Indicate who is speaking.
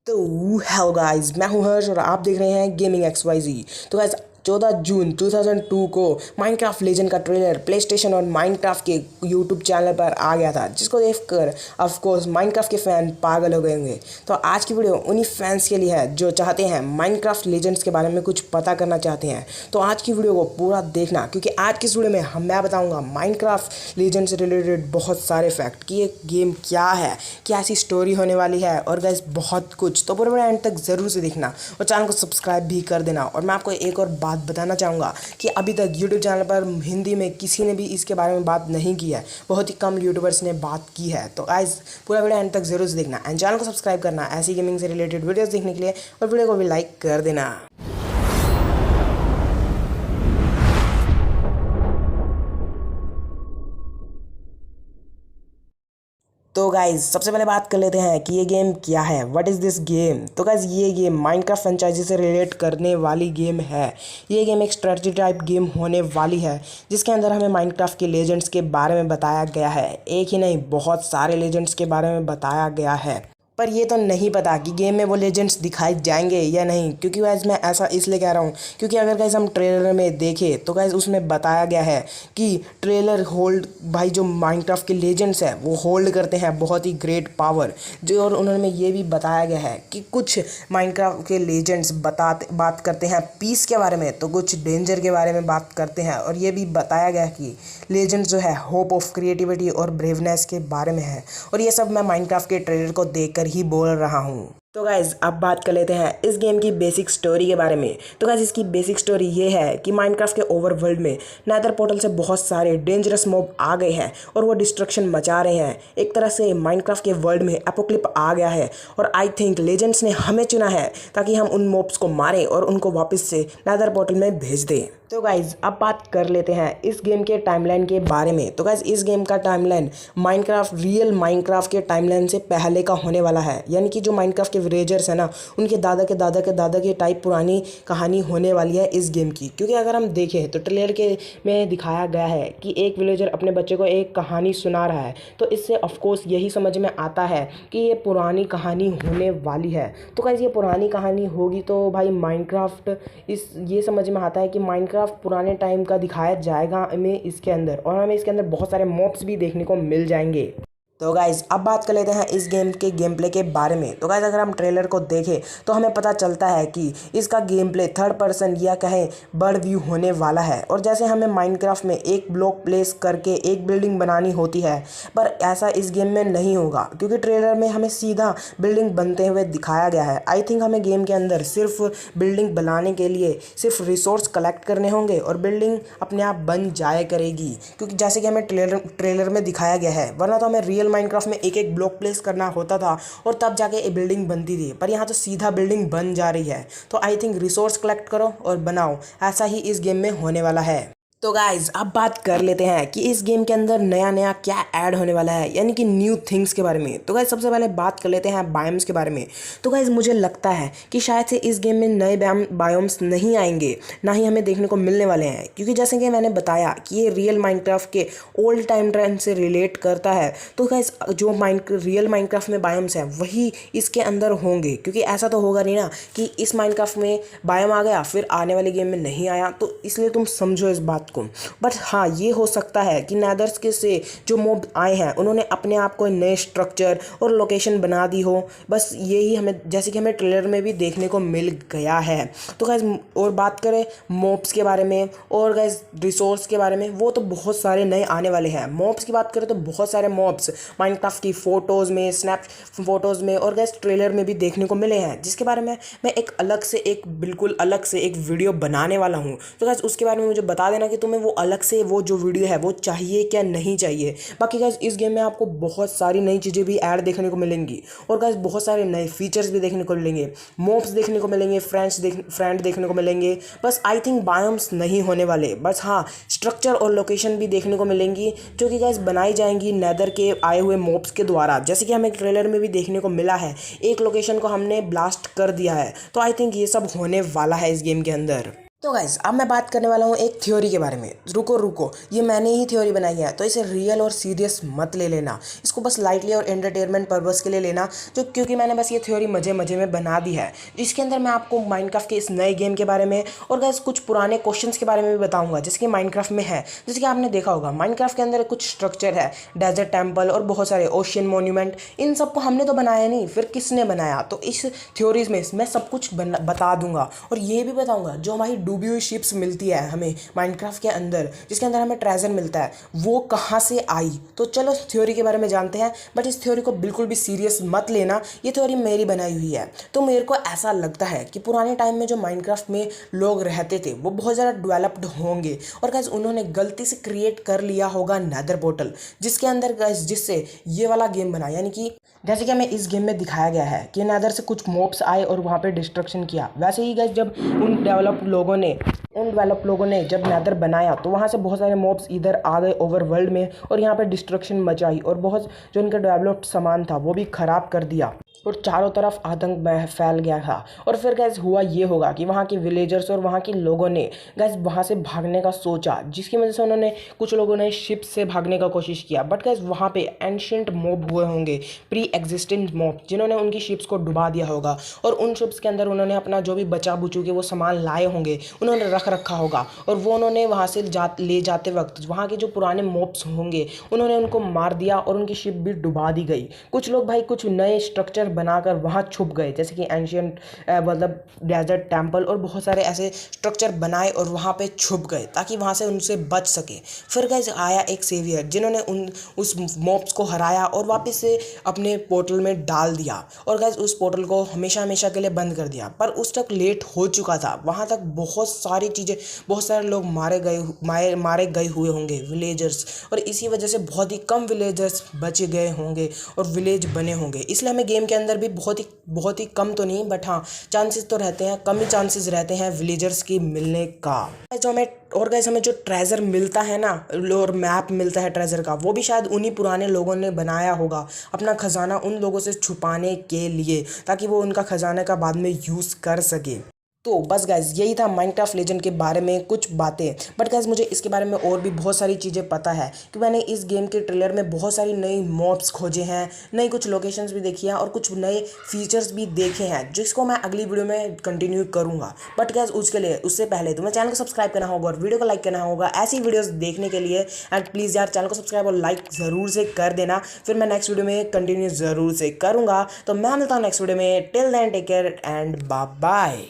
Speaker 1: तो hello guys, मैं हूं हर्ष और आप देख रहे हैं गेमिंग XYZ। तो गाइस 14 जून 2002 को माइनक्राफ्ट लेजेंड का ट्रेलर प्लेस्टेशन और माइनक्राफ्ट के यूट्यूब चैनल पर आ गया था, जिसको देखकर ऑफ कोर्स माइनक्राफ्ट के फ़ैन पागल हो गए होंगे। तो आज की वीडियो उन्हीं फैंस के लिए है जो चाहते हैं माइनक्राफ्ट लेजेंड्स के बारे में कुछ पता करना चाहते हैं। तो आज की वीडियो को पूरा देखना, क्योंकि आज की इस वीडियो में मैं बताऊँगा माइनक्राफ्ट लेजेंड से रिलेटेड बहुत सारे फैक्ट कि ये गेम क्या है, क्या ऐसी स्टोरी होने वाली है और गाइस बहुत कुछ। तो पूरे एंड तक ज़रूर से देखना और चैनल को सब्सक्राइब भी कर देना। और मैं आपको एक और बात बताना चाहूँगा कि अभी तक यूट्यूब चैनल पर हिंदी में किसी ने भी इसके बारे में बात नहीं की है, बहुत ही कम यूट्यूबर्स ने बात की है। तो गाइस पूरा वीडियो एंड तक जरूर से देखना एंड चैनल को सब्सक्राइब करना ऐसी गेमिंग से रिलेटेड वीडियोस देखने के लिए, और वीडियो को भी लाइक कर देना। तो गाइज सबसे पहले बात कर लेते हैं कि ये गेम क्या है, व्हाट इज़ दिस गेम। तो गाइज ये गेम माइनक्राफ्ट फ्रेंचाइजी से रिलेट करने वाली गेम है। ये गेम एक स्ट्रेटजी टाइप गेम होने वाली है, जिसके अंदर हमें माइनक्राफ्ट के लेजेंड्स के बारे में बताया गया है। एक ही नहीं, बहुत सारे लेजेंड्स के बारे में बताया गया है, पर ये तो नहीं पता कि गेम में वो लेजेंड्स दिखाए जाएंगे या नहीं। क्योंकि गाइस मैं ऐसा इसलिए कह रहा हूँ क्योंकि अगर गाइस हम ट्रेलर में देखें तो गाइस उसमें बताया गया है कि ट्रेलर होल्ड, भाई जो माइनक्राफ्ट के लेजेंड्स है वो होल्ड करते हैं बहुत ही ग्रेट पावर जो। और उन्होंने ये भी बताया गया है कि कुछ माइनक्राफ्ट के लेजेंड्स बात करते हैं पीस के बारे में, तो कुछ डेंजर के बारे में बात करते हैं। और ये भी बताया गया कि लेजेंड्स जो है होप ऑफ क्रिएटिविटी और ब्रेवनेस के बारे में है। और ये सब मैं माइनक्राफ्ट के ट्रेलर को देखकर ही बोल रहा हूँ। तो गाइज़ अब बात कर लेते हैं इस गेम की बेसिक स्टोरी के बारे में। तो गाइज़ इसकी बेसिक स्टोरी ये है कि माइनक्राफ्ट के ओवरवर्ल्ड में नेदर पोर्टल से बहुत सारे डेंजरस मॉब आ गए हैं और वो डिस्ट्रक्शन मचा रहे हैं। एक तरह से माइनक्राफ्ट के वर्ल्ड में एपोक्लिप आ गया है और आई थिंक लेजेंड्स ने हमें चुना है ताकि हम उन मॉब्स को मारें और उनको वापस से नेदर पोर्टल में भेज दें। तो गाइज़ अब बात कर लेते हैं इस गेम के टाइमलाइन के बारे में। तो गाइज़ इस गेम का टाइमलाइन रियल माइनक्राफ्ट के टाइमलाइन से पहले का होने वाला है, यानी कि जो माइनक्राफ्ट के विलेजर्स हैं ना, उनके दादा के दादा के दादा के टाइप पुरानी कहानी होने वाली है इस गेम की। क्योंकि अगर हम देखें तो ट्रेलर के में दिखाया गया है कि एक विलेजर अपने बच्चे को एक कहानी सुना रहा है, तो इससे ऑफकोर्स यही समझ में आता है कि ये पुरानी कहानी होने वाली है। तो गाइज़ ये पुरानी कहानी होगी तो भाई माइनक्राफ्ट ये समझ में आता है कि माइनक्राफ्ट पुराने टाइम का दिखाया जाएगा हमें इसके अंदर, और हमें इसके अंदर बहुत सारे मॉब्स भी देखने को मिल जाएंगे। तो गाइज़ अब बात कर लेते हैं इस गेम के गेम प्ले के बारे में। तो गाइज़ अगर हम ट्रेलर को देखें तो हमें पता चलता है कि इसका गेम प्ले थर्ड पर्सन या कहें बर्ड व्यू होने वाला है। और जैसे हमें माइनक्राफ्ट में एक ब्लॉक प्लेस करके एक बिल्डिंग बनानी होती है, पर ऐसा इस गेम में नहीं होगा, क्योंकि ट्रेलर में हमें सीधा बिल्डिंग बनते हुए दिखाया गया है। आई थिंक हमें गेम के अंदर सिर्फ बिल्डिंग बनाने के लिए सिर्फ रिसोर्स कलेक्ट करने होंगे और बिल्डिंग अपने आप बन जाया करेगी, क्योंकि जैसे कि हमें ट्रेलर में दिखाया गया है। वरना तो हमें रियल माइनक्राफ्ट में एक एक ब्लॉक प्लेस करना होता था और तब जाके एक बिल्डिंग बनती थी, पर यहाँ तो सीधा बिल्डिंग बन जा रही है। तो आई थिंक रिसोर्स कलेक्ट करो और बनाओ, ऐसा ही इस गेम में होने वाला है। तो गाइज़ अब बात कर लेते हैं कि इस गेम के अंदर नया नया क्या ऐड होने वाला है, यानी कि न्यू थिंग्स के बारे में। तो गाइज़ सबसे पहले बात कर लेते हैं बायोम्स के बारे में। तो गाइज़ मुझे लगता है कि शायद से इस गेम में नए बायोम्स नहीं आएंगे, ना ही हमें देखने को मिलने वाले हैं, क्योंकि जैसे कि मैंने बताया कि ये रियल माइनक्राफ्ट के ओल्ड टाइम ट्रेंड से रिलेट करता है। तो गाइज़ जो रियल माइनक्राफ्ट में बायोम्स हैं वही इसके अंदर होंगे, क्योंकि ऐसा तो होगा नहीं ना कि इस माइनक्राफ्ट में बायोम आ गया फिर आने वाले गेम में नहीं आया। तो इसलिए तुम समझो इस बात को। बट हाँ, ये हो सकता है कि नेदर्स के से जो मॉब आए हैं उन्होंने अपने आप को नए स्ट्रक्चर और लोकेशन बना दी हो, बस यही हमें, जैसे कि हमें ट्रेलर में भी देखने को मिल गया है। तो गाइस और बात करें मॉब्स के बारे में और गाइस रिसोर्स के बारे में, वो तो बहुत सारे नए आने वाले हैं। मॉब्स की बात करें तो बहुत सारे मॉब्स माइनक्राफ्ट की फ़ोटोज़ में, स्नैप फ़ोटोज़ में और गाइस ट्रेलर में भी देखने को मिले हैं, जिसके बारे में मैं बिल्कुल अलग से एक वीडियो बनाने वाला हूँ। तो गाइस उसके बारे में मुझे बता देना कि तुम्हें वो अलग से वो जो वीडियो है वो चाहिए क्या नहीं चाहिए। बाकी गाइस इस गेम में आपको बहुत सारी नई चीज़ें भी ऐड देखने को मिलेंगी और गाइस बहुत सारे नए फीचर्स भी देखने को मिलेंगे, मॉब्स देखने को मिलेंगे, फ्रेंड देखने को मिलेंगे। बस आई थिंक बायोम्स नहीं होने वाले, बस हाँ स्ट्रक्चर और लोकेशन भी देखने को मिलेंगी, जो कि गाइस बनाई जाएंगी नेदर के आए हुए मॉब्स के द्वारा। जैसे कि हमें ट्रेलर में भी देखने को मिला है, एक लोकेशन को हमने ब्लास्ट कर दिया है। तो आई थिंक ये सब होने वाला है इस गेम के अंदर। तो गाइज अब मैं बात करने वाला हूँ एक थ्योरी के बारे में। रुको रुको, ये मैंने ही थ्योरी बनाई है, तो इसे रियल और सीरियस मत ले लेना। इसको बस लाइटली और एंटरटेनमेंट पर्पस के लिए लेना, जो क्योंकि मैंने बस ये थ्योरी मजे मजे में बना दी है। इसके अंदर मैं आपको माइनक्राफ्ट के इस नए गेम के बारे में और गाइज कुछ पुराने क्वेश्चंस के बारे में भी बताऊंगा जिसके माइनक्राफ्ट में है। जैसे कि आपने देखा होगा माइनक्राफ्ट के अंदर कुछ स्ट्रक्चर है, डेजर्ट टेम्पल और बहुत सारे ओशियन मोन्यूमेंट। इन सबको हमने तो बनाया नहीं, फिर किसने बनाया? तो इस थ्योरीज में मैं सब कुछ बता दूंगा और ये भी बताऊंगा जो हमारी डूबी हुई शिप्स मिलती है हमें माइनक्राफ्ट के अंदर, जिसके अंदर हमें ट्रेजर मिलता है, वो कहाँ से आई। तो चलो थ्योरी के बारे में जानते हैं, बट इस थ्योरी को बिल्कुल भी सीरियस मत लेना। ये थ्योरी मेरी बनाई हुई है। तो मेरे को ऐसा लगता है कि पुराने टाइम में जो माइनक्राफ्ट में लोग रहते थे वो बहुत ज़्यादा डेवलप्ड होंगे और गाइस उन्होंने गलती से क्रिएट कर लिया होगा नेदर पोर्टल, जिसके अंदर गाइस जिससे ये वाला गेम बना। यानी कि जैसे कि हमें इस गेम में दिखाया गया है कि नेदर से कुछ मॉब्स आए और वहाँ पे डिस्ट्रक्शन किया, वैसे ही गाइस जब उन डेवलप लोगों ने जब नेदर बनाया तो वहाँ से बहुत सारे मॉब्स इधर आ गए ओवर वर्ल्ड में और यहाँ पे डिस्ट्रक्शन मचाई और बहुत जो उनका डेवलप्ड सामान था वो भी ख़राब कर दिया और चारों तरफ आतंक फैल गया था। और फिर गैस हुआ ये होगा कि वहाँ के विलेजर्स और वहाँ के लोगों ने गैस वहाँ से भागने का सोचा, जिसकी वजह से उन्होंने कुछ लोगों ने शिप से भागने का कोशिश किया। बट गैस वहाँ पे एंशिएंट मॉब हुए होंगे, प्री एग्जिस्टेंट मॉब, जिन्होंने उनकी शिप्स को डुबा दिया होगा और उन शिप्स के अंदर उन्होंने अपना जो भी बचा बुचू के वो सामान लाए होंगे उन्होंने रख रखा होगा और वो उन्होंने वहाँ से ले जाते वक्त वहाँ के जो पुराने मॉब्स होंगे उन्होंने उनको मार दिया और उनकी शिप भी डुबा दी गई। कुछ लोग भाई कुछ नए स्ट्रक्चर बनाकर वहाँ छुप गए, जैसे कि एंशिएंट मतलब डेजर्ट टेम्पल और बहुत सारे ऐसे स्ट्रक्चर बनाए और वहाँ पे छुप गए ताकि वहाँ से उनसे बच सके। फिर गाइस आया एक सेवियर जिन्होंने उस मॉब्स को हराया और वापस से अपने पोर्टल में डाल दिया और गाइस उस पोर्टल को हमेशा हमेशा के लिए बंद कर दिया। पर उस तक लेट हो चुका था, वहाँ तक बहुत सारी चीज़ें, बहुत सारे लोग मारे गए हुए होंगे विलेजर्स, और इसी वजह से बहुत ही कम विलेजर्स बचे गए होंगे और विलेज बने होंगे। इसलिए हमें गेम के अंदर भी बहुत ही कम तो नहीं, बट हाँ चांसेस तो रहते हैं, कम ही चांसेस रहते हैं विलेजर्स की मिलने का। हमें जो ट्रेजर मिलता है ना और मैप मिलता है ट्रेजर का, वो भी शायद उन्हीं पुराने लोगों ने बनाया होगा अपना खजाना उन लोगों से छुपाने के लिए, ताकि वो उनका खजाना का बाद में यूज़ कर सके। तो बस गाइज यही था माइनक्राफ्ट लेजेंड के बारे में कुछ बातें। बट गाइज मुझे इसके बारे में और भी बहुत सारी चीज़ें पता है कि मैंने इस गेम के ट्रेलर में बहुत सारी नई मॉब्स खोजे हैं, नई कुछ लोकेशंस भी देखी हैं और कुछ नए फीचर्स भी देखे हैं, जिसको मैं अगली वीडियो में कंटिन्यू करूँगा। बट गाइज उससे पहले तुम्हें चैनल को सब्सक्राइब करना होगा और वीडियो को लाइक करना होगा ऐसी वीडियोज़ देखने के लिए। एंड प्लीज़ यार चैनल को सब्सक्राइब और लाइक ज़रूर से कर देना, फिर मैं नेक्स्ट वीडियो में कंटिन्यू ज़रूर से करूँगा। तो मैं मिलता हूँ नेक्स्ट वीडियो में। Till then take care and bye bye.